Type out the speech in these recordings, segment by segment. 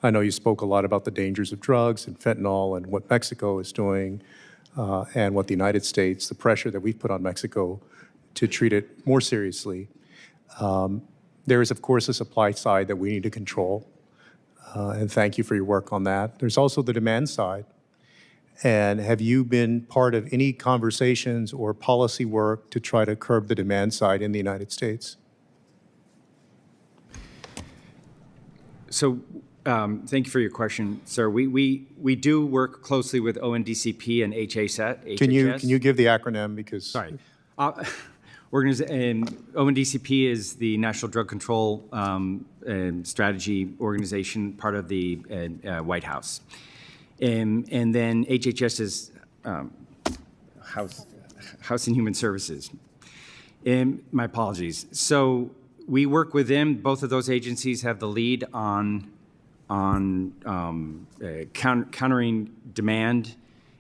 I know you spoke a lot about the dangers of drugs and fentanyl and what Mexico is doing and what the United States, the pressure that we've put on Mexico to treat it more seriously. There is, of course, a supply side that we need to control, and thank you for your work on that. There's also the demand side. And have you been part of any conversations or policy work to try to curb the demand side in the United States? So thank you for your question, sir. We do work closely with ONDCP and HHS. Can you give the acronym because? Sorry. ONDCP is the National Drug Control Strategy Organization, part of the White House. And then HHS is House and Human Services. My apologies. So we work with them. Both of those agencies have the lead on countering demand,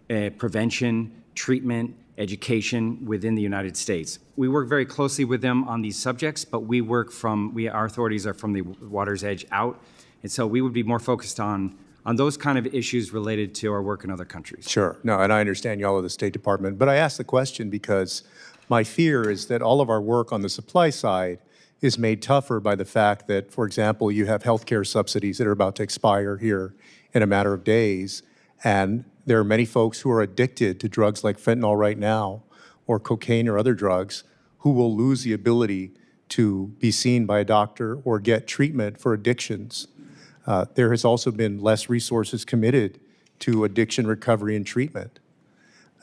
prevention, treatment, education within the United States. We work very closely with them on these subjects, but our authorities are from the water's edge out. And so we would be more focused on those kind of issues related to our work in other countries. Sure. No, and I understand y'all are the State Department, but I ask the question because my fear is that all of our work on the supply side is made tougher by the fact that, for example, you have healthcare subsidies that are about to expire here in a matter of days, and there are many folks who are addicted to drugs like fentanyl right now, or cocaine or other drugs, who will lose the ability to be seen by a doctor or get treatment for addictions. There has also been less resources committed to addiction recovery and treatment.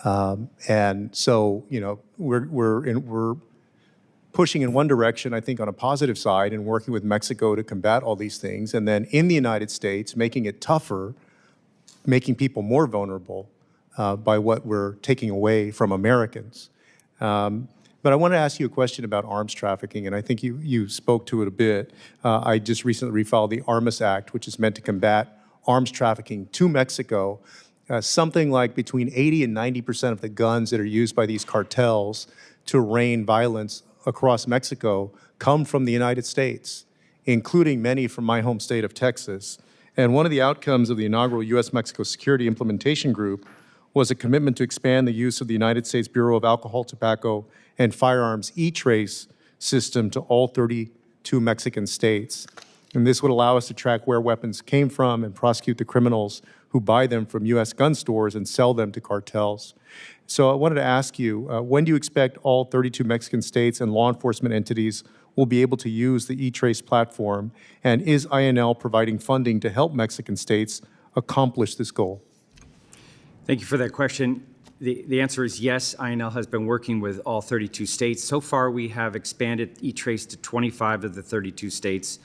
And so, you know, we're pushing in one direction, I think, on a positive side and working with Mexico to combat all these things. And then in the United States, making it tougher, making people more vulnerable by what we're taking away from Americans. But I want to ask you a question about arms trafficking, and I think you spoke to it a bit. I just recently refiled the Armas Act, which is meant to combat arms trafficking to Mexico. Something like between 80 and 90% of the guns that are used by these cartels to rain violence across Mexico come from the United States, including many from my home state of Texas. And one of the outcomes of the inaugural U.S.-Mexico Security Implementation Group was a commitment to expand the use of the United States Bureau of Alcohol, Tobacco, and Firearms e-trace system to all 32 Mexican states. And this would allow us to track where weapons came from and prosecute the criminals who buy them from U.S. gun stores and sell them to cartels. So I wanted to ask you, when do you expect all 32 Mexican states and law enforcement entities will be able to use the e-trace platform? And is INL providing funding to help Mexican states accomplish this goal? Thank you for that question. The answer is yes. INL has been working with all 32 states. So far, we have expanded e-trace to 25 of the 32 states.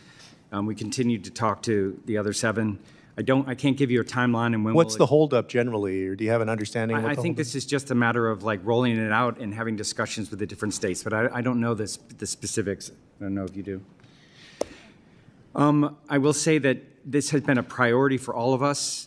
We continue to talk to the other 7. I can't give you a timeline and when. What's the holdup generally, or do you have an understanding? I think this is just a matter of like rolling it out and having discussions with the different states, but I don't know the specifics. I don't know if you do. I will say that this has been a priority for all of us.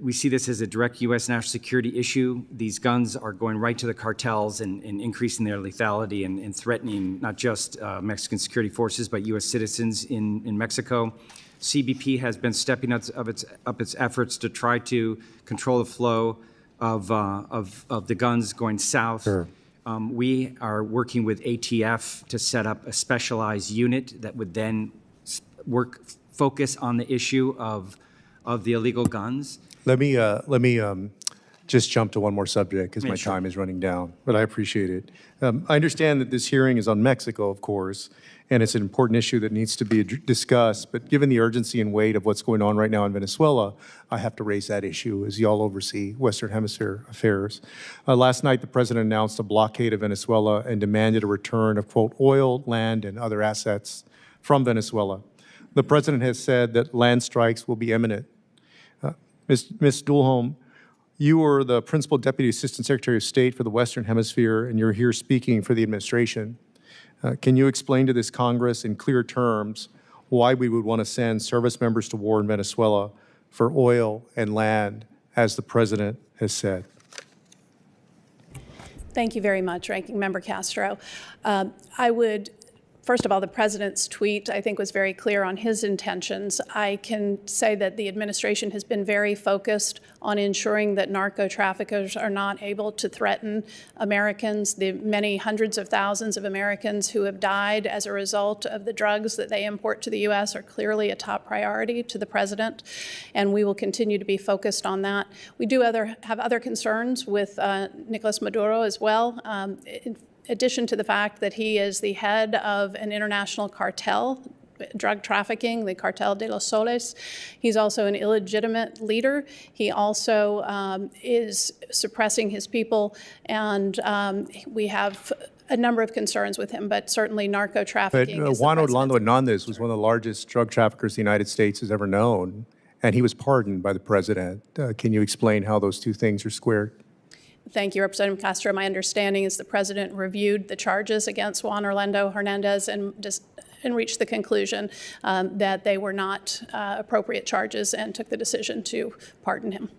We see this as a direct U.S. national security issue. These guns are going right to the cartels and increasing their lethality and threatening not just Mexican security forces, but U.S. citizens in Mexico. CBP has been stepping up its efforts to try to control the flow of the guns going south. Sure. We are working with ATF to set up a specialized unit that would then focus on the issue of the illegal guns. Let me just jump to one more subject because my time is running down, but I appreciate it. I understand that this hearing is on Mexico, of course, and it's an important issue that needs to be discussed, but given the urgency and weight of what's going on right now in Venezuela, I have to raise that issue as y'all oversee Western Hemisphere affairs. Last night, the president announced a blockade of Venezuela and demanded a return of, quote, oil, land, and other assets from Venezuela. The president has said that land strikes will be imminent. Ms. Duhlholm, you are the Principal Deputy Assistant Secretary of State for the Western Hemisphere, and you're here speaking for the administration. Can you explain to this Congress in clear terms why we would want to send service members to war in Venezuela for oil and land, as the president has said? Thank you very much, Ranking Member Castro. I would First of all, the president's tweet, I think, was very clear on his intentions. I can say that the administration has been very focused on ensuring that narco traffickers are not able to threaten Americans. The many hundreds of thousands of Americans who have died as a result of the drugs that they import to the U.S. are clearly a top priority to the president, and we will continue to be focused on that. We do have other concerns with Nicolas Maduro as well. In addition to the fact that he is the head of an international cartel, drug trafficking, the Cartel de los Soles. He's also an illegitimate leader. He also is suppressing his people, and we have a number of concerns with him, but certainly narco trafficking. But Juan Orlando Hernandez was one of the largest drug traffickers the United States has ever known, and he was pardoned by the president. Can you explain how those two things are squared? Thank you, Representative Castro. My understanding is the president reviewed the charges against Juan Orlando Hernandez and reached the conclusion that they were not appropriate charges and took the decision to pardon him.